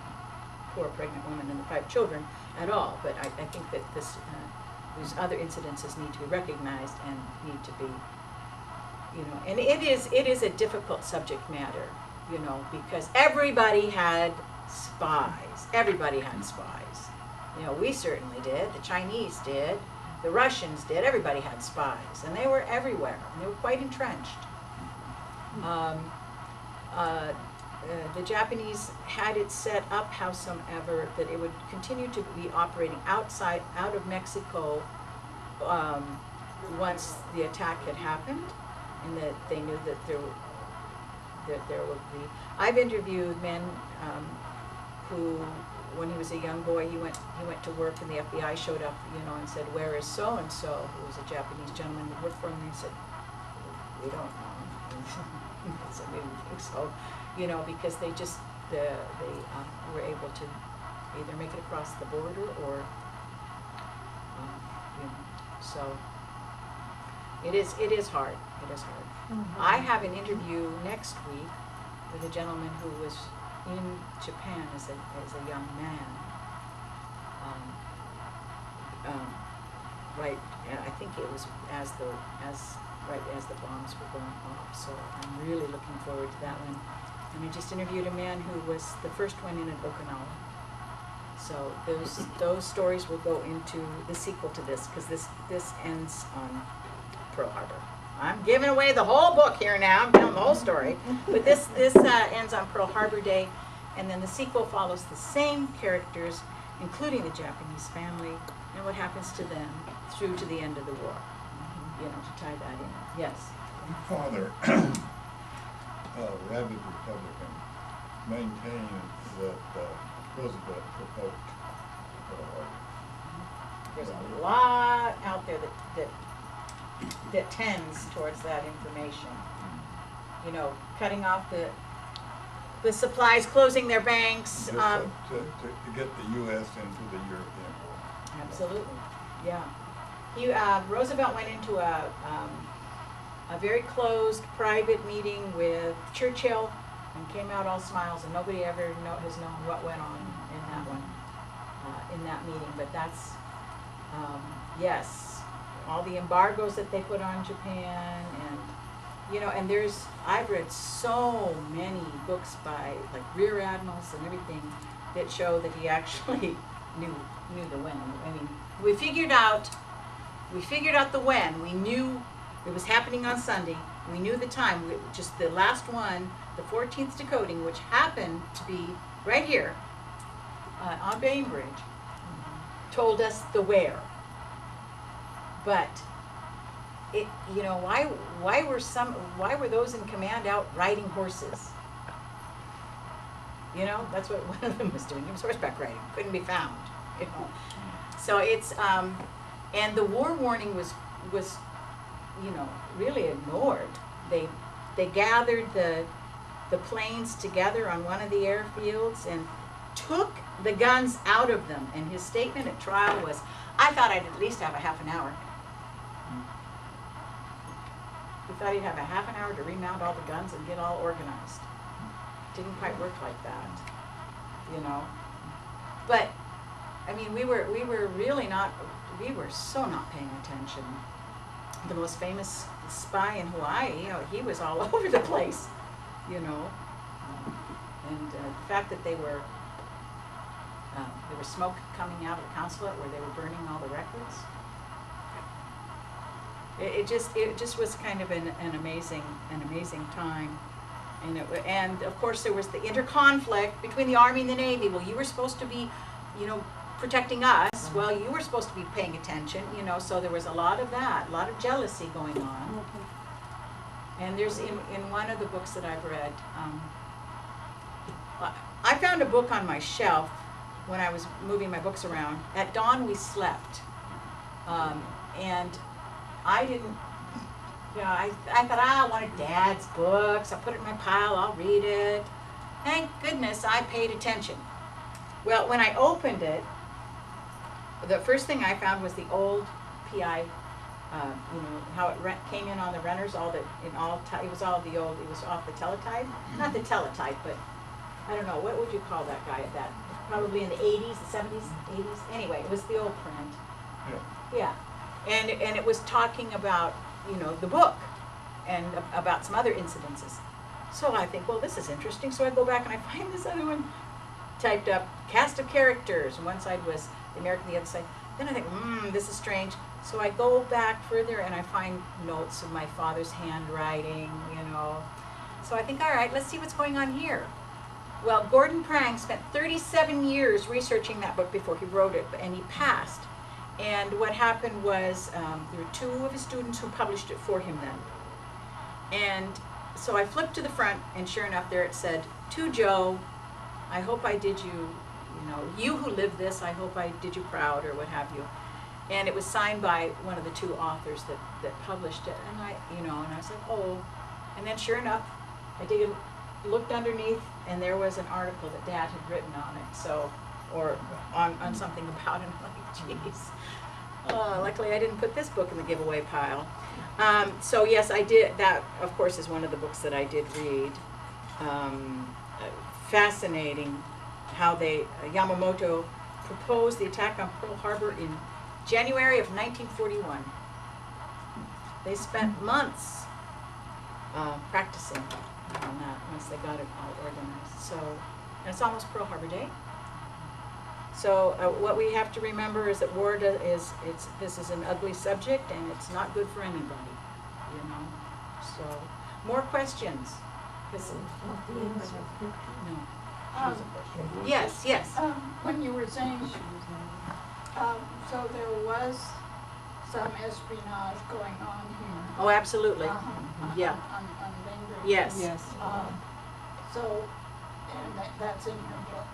A: poor pregnant woman and the 5 children at all, but I think that these other incidences need to be recognized and need to be, and it is a difficult subject matter, because everybody had spies. Everybody had spies. We certainly did. The Chinese did. The Russians did. Everybody had spies, and they were everywhere. And they were quite entrenched. the Japanese had it set up, howsoever, that it would continue to be operating out of Mexico once the attack had happened, and that they knew that there would be. I've interviewed men who, when he was a young boy, he went to work, and the FBI showed up, and said, "Where is so and so?" Who was a Japanese gentleman that worked for him. And he said, "We don't know." I said, "We didn't think so," because they just they were able to either make it across the border or so it is hard. It is hard.
C: Mhm.
A: I have an interview next week with a gentleman who was in Japan as a young man. Right, I think it was right as the bombs were going off. So I'm really looking forward to that one. And I just interviewed a man who was the first one in Okinawa. So those stories will go into the sequel to this, because this ends on Pearl Harbor. I'm giving away the whole book here now. I'm telling the whole story. But this ends on Pearl Harbor Day, and then the sequel follows the same characters, including the Japanese family, and what happens to them through to the end of the war. To tie that in. Yes.
D: My father, rabid Republican, maintained that Roosevelt provoked Pearl Harbor.
A: There's a lot out there that tends towards that information. Cutting off the supplies, closing their banks.
D: Just to get the U.S. into the European war.
A: Absolutely, yeah. Roosevelt went into a very closed, private meeting with Churchill and came out all smiles, and nobody ever has known what went on in that one, in that meeting. But that's, yes, all the embargoes that they put on Japan, and and I've read so many books by like rear admirals and everything that show that he actually knew the when. I mean, we figured out the when. We knew it was happening on Sunday. We knew the time. Just the last one, the 14th decoding, which happened to be right here on Bainbridge, told us the where. But it, why were those in command out riding horses? That's what one of them was doing. He was horseback riding. Couldn't be found. So it's and the war warning was really ignored. They gathered the planes together on one of the airfields and took the guns out of them. And his statement at trial was, "I thought I'd at least have a half an hour." He thought he'd have a half an hour to remount all the guns and get all organized. Didn't quite work like that, But I mean, we were so not paying attention. The most famous spy in Hawaii, he was all over the place, and the fact that there was smoke coming out of the consulate where they were burning all the records. It just was kind of an amazing time. And of course there was the interconflict between the Army and the Navy. Well, you were supposed to be, protecting us. Well, you were supposed to be paying attention, so there was a lot of that, a lot of jealousy going on. And there's in one of the books that I've read, I found a book on my shelf when I was moving my books around. At Dawn We Slept. And I didn't, I thought, I wanted Dad's books. I put it in my pile, I'll read it. Thank goodness I paid attention. Well, when I opened it, the first thing I found was the old PI, how it came in on the runners, it was off the teletype. Not the teletype, but I don't know, what would you call that guy at that? Probably in the 80s, the 70s, 80s. Anyway, it was the old print. Yeah. And it was talking about, the book and about some other incidences. So I think, well, this is interesting. So I go back and I find this other one typed up, cast of characters. One side was the American, the other side. Then I think, this is strange. So I go back further and I find notes of my father's handwriting, So I think, all right, let's see what's going on here. Well, Gordon Prang spent 37 years researching that book before he wrote it, and he passed. And what happened was there were two of his students who published it for him then. And so I flipped to the front, and sure enough, there it said, "To Joe, I hope I did you, you who lived this, I hope I did you proud," or what have you. And it was signed by one of the two authors that published it. And I was like, oh. And then sure enough, looked underneath, and there was an article that Dad had written on it, so, or on something about it. I'm like, geez. Oh, luckily I didn't put this book in the giveaway pile. So yes, I did. That, of course, is one of the books that I did read. Fascinating how Yamamoto proposed the attack on Pearl Harbor in January of 1941. They spent months practicing on that once they got it all organized. So, and it's almost Pearl Harbor Day. So what we have to remember is that war this is an ugly subject, and it's not good for anybody, So, more questions? No. Yes, yes.
E: When you were saying, so there was some espionage going on here.
A: Oh, absolutely. Yeah.
E: On Bangor.
A: Yes.
B: Yes.
E: So, and that's in your book.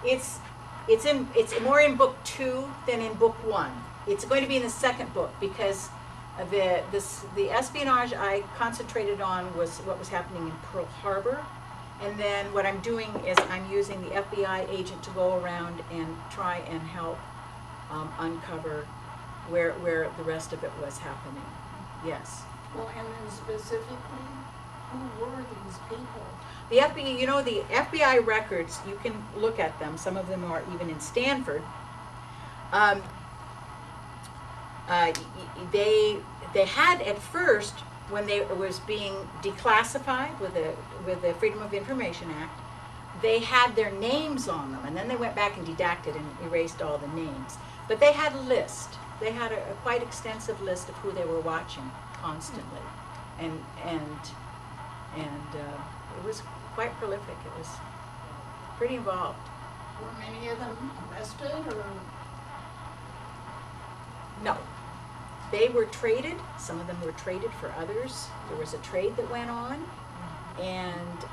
A: It's more in book 2 than in book 1. It's going to be in the second book because the espionage I concentrated on was what was happening in Pearl Harbor. And then what I'm doing is I'm using the FBI agent to go around and try and help uncover where the rest of it was happening. Yes.
E: Well, and then specifically, who were these people?
A: The FBI, the FBI records, you can look at them. Some of them are even in Stanford. They had at first, when it was being declassified with the Freedom of Information Act, they had their names on them, and then they went back and redacted and erased all the names. But they had a list. They had a quite extensive list of who they were watching constantly, and it was quite prolific. It was pretty involved.
E: Were many of them arrested, or?
A: No. They were traded. Some of them were traded for others. There was a trade that went on, and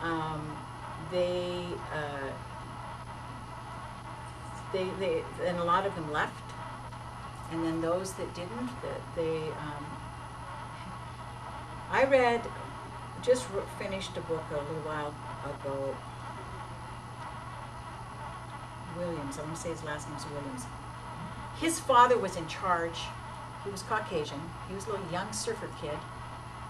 A: and a lot of them left. And then those that didn't, I finished a book a little while ago. Williams, I want to say his last name's Williams. His father was in charge. He was Caucasian. He was a little young surfer kid.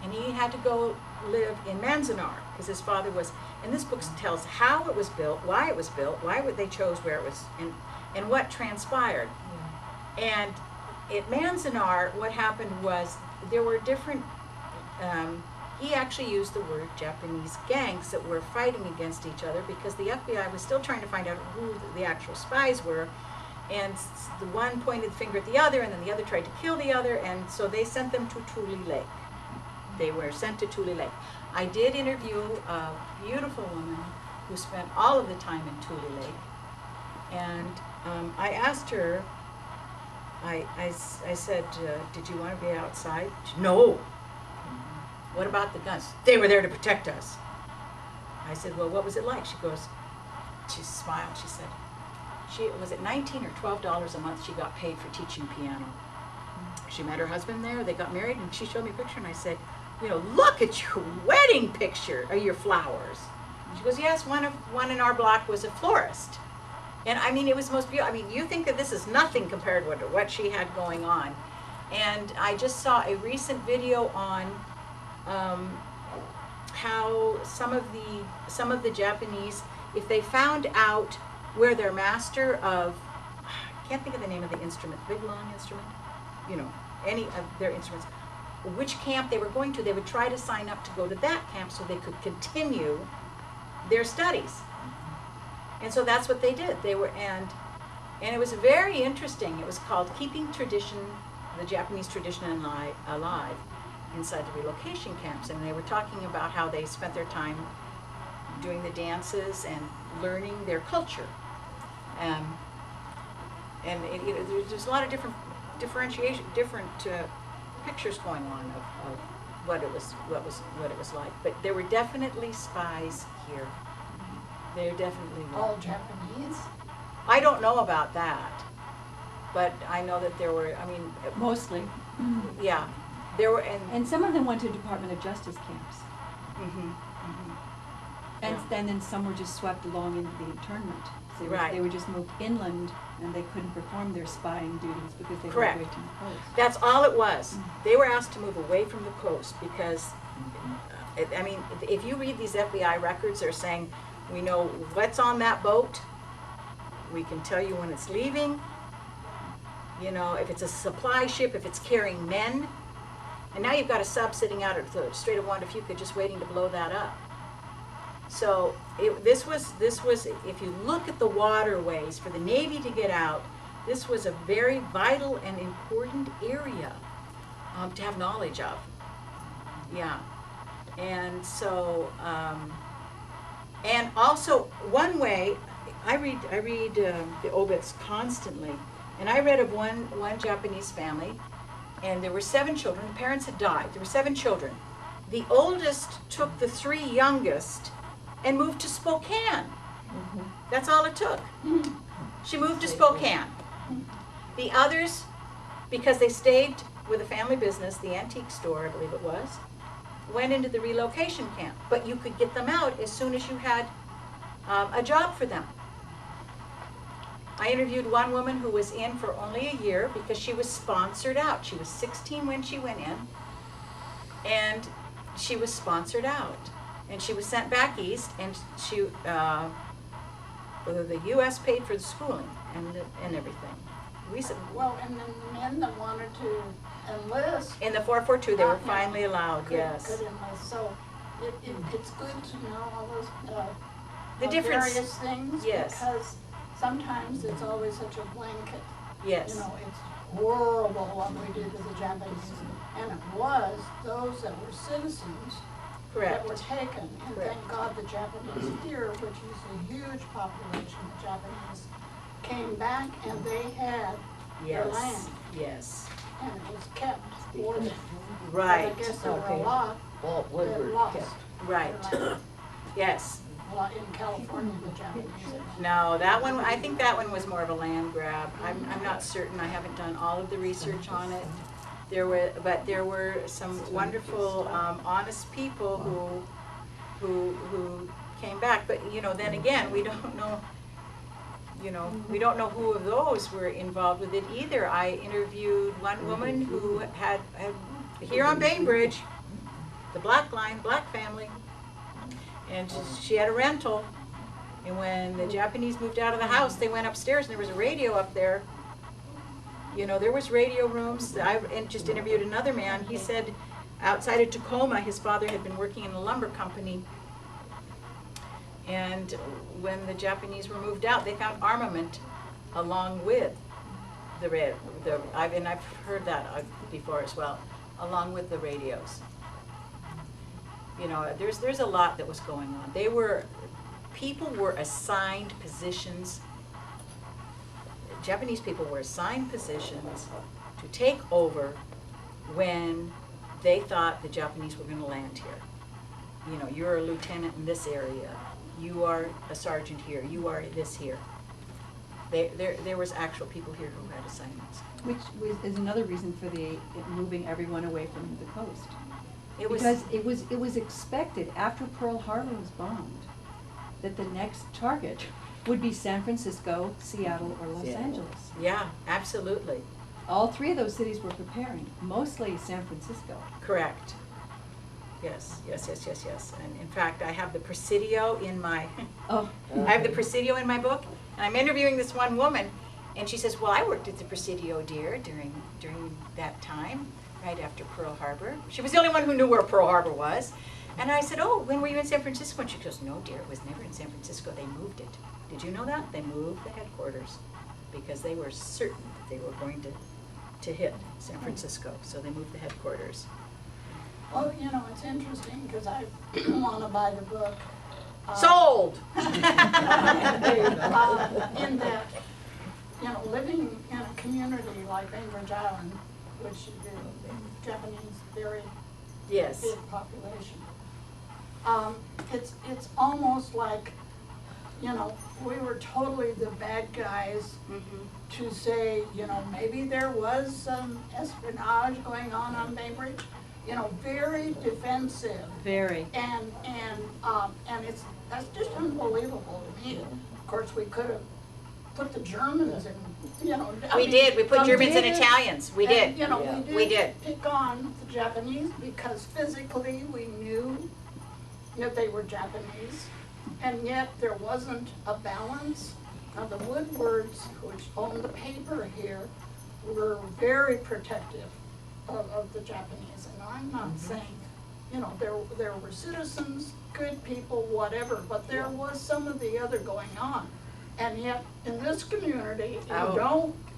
A: And he had to go live in Manzanar because his father was, and this book tells how it was built, why they chose where it was, and what transpired. And at Manzanar, what happened was there were different, he actually used the word Japanese gangs that were fighting against each other because the FBI was still trying to find out who the actual spies were. And the one pointed the finger at the other, and then the other tried to kill the other, and so they sent them to Tule Lake. They were sent to Tule Lake. I did interview a beautiful woman who spent all of the time in Tule Lake, and I asked her, I said, did you want to be outside? She said, no. What about the guns? They were there to protect us. I said, well, what was it like? She smiled, she said, was it $19 or $12 a month she got paid for teaching piano. She met her husband there, they got married, and she showed me a picture, and I said, look at your wedding picture, or your flowers. She goes, yes, one in our block was a florist. And I mean, it was the most beautiful. I mean, you think that this is nothing compared to what she had going on. And I just saw a recent video on how some of the Japanese, if they found out where their master of, I can't think of the name of the instrument, the big long instrument, any of their instruments, which camp they were going to, they would try to sign up to go to that camp so they could continue their studies. And so that's what they did. And it was very interesting. It was called Keeping Tradition, the Japanese Tradition Alive, inside the relocation camps. And they were talking about how they spent their time doing the dances and learning their culture. And there's a lot of different pictures going on of what it was like. But there were definitely spies here. There definitely were.
E: All Japanese?
A: I don't know about that, but I know that there were. I mean,
C: Mostly.
A: yeah, there were,
C: And some of them went to Department of Justice camps.
A: Mhm,
C: And
A: Yeah.
C: then some were just swept along into the internment. So
A: Right.
C: they were just moved inland and they couldn't perform their spying duties because they were
A: Correct.
C: away from the coast.
A: That's all it was. They were asked to move away from the coast because, I mean, if you read these FBI records, they're saying, we know what's on that boat. We can tell you when it's leaving. You know, if it's a supply ship, if it's carrying men. And now you've got a sub sitting out at the Strait of Juan de Fuca just waiting to blow that up. So this was, if you look at the waterways for the Navy to get out, this was a very vital and important area to have knowledge of. Yeah. And so, and also one way, I read the obits constantly, and I read of one Japanese family, and there were 7 children. The parents had died. There were 7 children. The oldest took the 3 youngest and moved to Spokane. That's all it took. She moved to Spokane. The others, because they stayed with a family business, the antique store, I believe it was, went into the relocation camp. But you could get them out as soon as you had a job for them. I interviewed one woman who was in for only a year because she was sponsored out. She was 16 when she went in, and she was sponsored out. And she was sent back east, and the U.S. paid for the schooling and everything.
E: Well, and then the men that wanted to enlist.
A: In the 442, they were finally allowed,
E: could
A: yes.
E: enlist. So it's good to know all those
A: The difference,
E: various things.
A: yes.
E: Because sometimes it's always such a blanket.
A: yes,
E: You know, it's horrible what we did to the Japanese. And it was those that were citizens
A: correct.
E: that were taken. And
A: Correct.
E: thank God the Japanese here, which is a huge population of Japanese, came back and they had their land.
A: Yes,
E: And it was kept for them.
A: right,
E: But I guess there were a
B: Okay.
E: lot
B: Walt
E: that
B: Woodward
E: lost
B: kept.
A: right,
E: their land.
A: yes.
E: Well, in California, the Japanese.
A: No, that one, I think that one was more of a land grab. I'm not certain, I haven't done all of the research on it. But there were some wonderful, honest people who came back. But, you know, then again, we don't know, we don't know who of those were involved with it either. I interviewed one woman who had here on Bainbridge, the Black Line, Black family, and she had a rental. And when the Japanese moved out of the house, they went upstairs and there was a radio up there. You know, there was radio rooms. I just interviewed another man. He said outside of Tacoma, his father had been working in a lumber company. And when the Japanese were moved out, they found armament along with I've heard that before as well, along with the radios. You know, there's a lot that was going on. People were assigned positions. Japanese people were assigned positions to take over when they thought the Japanese were going to land here. You know, you're a lieutenant in this area. You are a sergeant here. You are this here. There was actual people here who had assignments.
C: Which is another reason for moving everyone away from the coast.
A: Because
C: it was expected after Pearl Harbor was bombed that the next target would be San Francisco, Seattle, or Los Angeles.
A: yeah, absolutely.
C: All 3 of those cities were preparing, mostly San Francisco.
A: Correct. Yes. And in fact, I have the Presidio in my
C: Oh,
A: I have the Presidio in my book, and I'm interviewing this one woman, and she says, well, I worked at the Presidio, dear, during that time, right after Pearl Harbor. She was the only one who knew where Pearl Harbor was. And I said, oh, when were you in San Francisco? And she goes, no, dear, it was never in San Francisco. They moved it. Did you know that? They moved the headquarters because they were certain that they were going to hit San Francisco. So they moved the headquarters.
E: Well, you know, it's interesting because I want to buy the book
A: Sold.
E: in that, you know, living in a community like Bainbridge Island, which the Japanese very
A: Yes.
E: big population. It's almost like, you know, we were totally the bad guys to say, you know, maybe there was some espionage going on Bainbridge, you know, very defensive.
C: Very.
E: And that's just unbelievable to me. Of course, we could have put the Germans in, you know.
A: We did. We put Germans and
E: did.
A: Italians. We did.
E: And, you know,
C: Yeah.
A: We did.
E: pick on the Japanese because physically we knew that they were Japanese, and yet there wasn't a balance. Now, the Woodwards, which owned the paper here, were very protective of the Japanese, and I'm not saying, you know, there were citizens, good people, whatever, but there was some of the other going on. And yet, in this community,
A: Oh.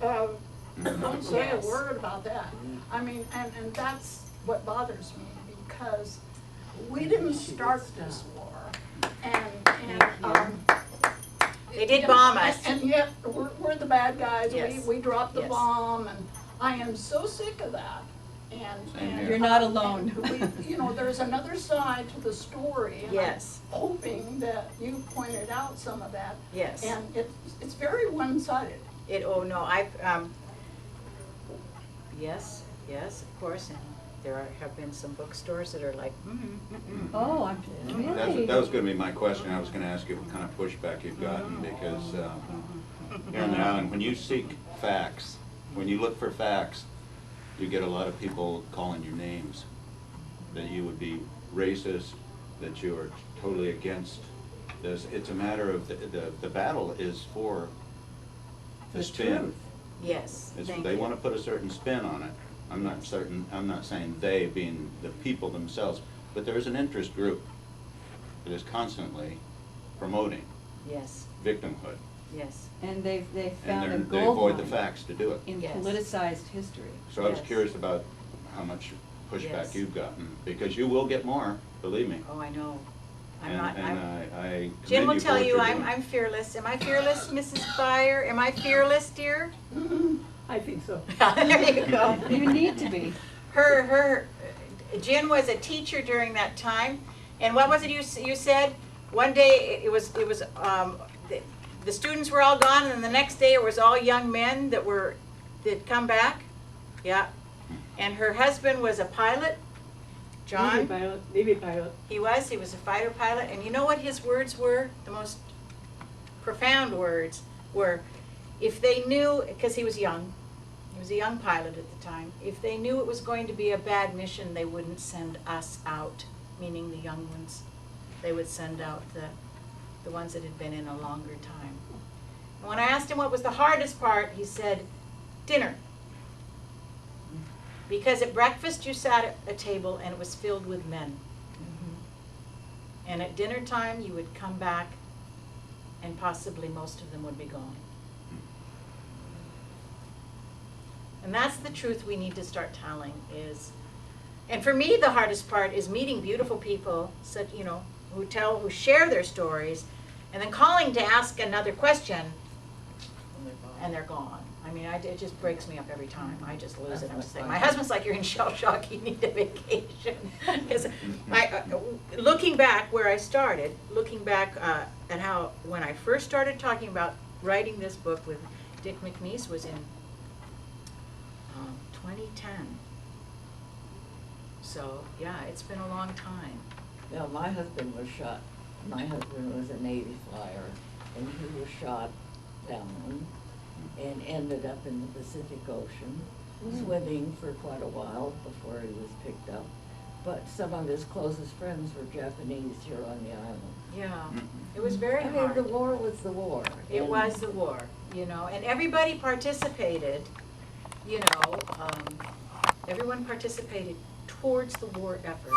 E: don't say
A: Yes.
E: a word about that. I mean, and that's what bothers me, because we didn't start this war, and
A: They did
E: you know,
A: bomb us.
E: And yet, we're the bad guys.
A: Yes.
E: We dropped the
A: Yes.
E: bomb, and I am so sick of that. And
C: You're not alone.
E: you know, there's another side to the story. And
A: Yes.
E: I'm hoping that you pointed out some of that.
A: Yes.
E: And it's very one-sided.
A: Oh no, yes, of course, and have been some bookstores that are like,
C: Oh, I'm really.
F: That was gonna be my question. I was gonna ask you what kind of pushback you've gotten, because here on the island, when you seek facts, when you look for facts, you get a lot of people calling you names, that you would be racist, that you are totally against this. It's a matter of, the battle is for the spin.
C: truth.
A: yes, thank
F: They
A: you.
F: want to put a certain spin on it. I'm not saying they being the people themselves, but there is an interest group that is constantly promoting
A: Yes,
F: victimhood.
A: yes,
C: And they've found a
F: And they
C: gold
F: avoid the
C: mine
F: facts to do it.
C: in
A: Yes.
C: politicized history.
F: So I was
A: Yes.
F: curious about how much
A: Yes.
F: pushback you've gotten, because you will get more, believe me.
A: oh, I know. I'm
F: And
A: not,
F: I commend
A: Jim will
F: you for
A: tell
F: what
A: you,
F: you're
A: I'm
F: doing.
A: fearless. Am I fearless, Mrs. Byer? Am I fearless, dear?
B: I think so.
A: There you go.
C: You need to be.
A: Jen was a teacher during that time, and what was it you said? One day it was the students were all gone, and the next day it was all young men that come back. Yeah, and her husband was a pilot, John.
B: Navy pilot.
A: He was a fighter pilot, and you know what his words were? The most profound words were, if they knew, because he was young, he was a young pilot at the time, if they knew it was going to be a bad mission, they wouldn't send us out, meaning the young ones. They would send out the ones that had been in a longer time. And when I asked him what was the hardest part, he said, dinner. Because at breakfast you sat at a table and it was filled with men. And at dinner time you would come back and possibly most of them would be gone. And that's the truth we need to start telling is, and for me the hardest part is meeting beautiful people, such, you know, who share their stories, and then calling to ask another question, and they're gone. I mean, it just breaks me up every time. I just lose it. I'm just saying, my husband's like, you're in shell shock, you need a vacation. Because looking back where I started, looking back at how, when I first started talking about writing this book with Dick McNeese was in 2010. So, yeah, it's been a long time.
G: Now, my husband was shot. My husband was a Navy flyer, and he was shot down and ended up in the Pacific Ocean, swimming for quite a while before he was picked up. But some of his closest friends were Japanese here on the island.
A: Yeah, it was very
G: I
A: hard.
G: mean, the war was the war.
A: It
G: and
A: was the war, you know, and everybody participated, you know, everyone participated towards the war effort.